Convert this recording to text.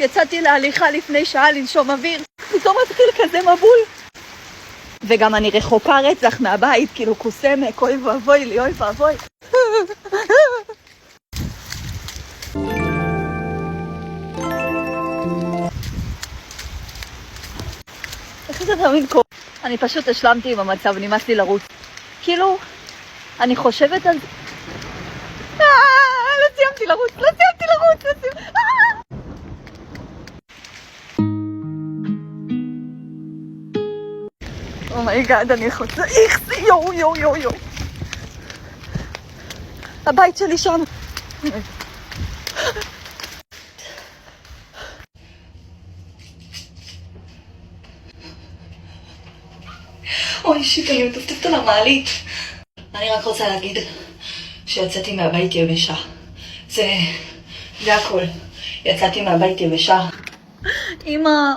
יצאתי להליכה לפני שעה לנשום אוויר, פתאום מתחיל כזה מבול. וגם אני רחוקה רצח מהבית, כאילו קוסמק, אוי ואבוי לי, אוי ואבוי. איך זה תמיד קורה? אני פשוט השלמתי עם המצב, נמאס לי לרוץ. כאילו, אני חושבת על... לא סיימתי לרוץ, לא סיימתי לרוץ. אומייגאד, אני חוצה, איך זה, יו. הבית שלי שם. אוי, שיט, אני מטפטפת על המעלית. אני רק רוצה להגיד שיצאתי מהבית יבשה. זה הכל. יצאתי מהבית יבשה. אמא...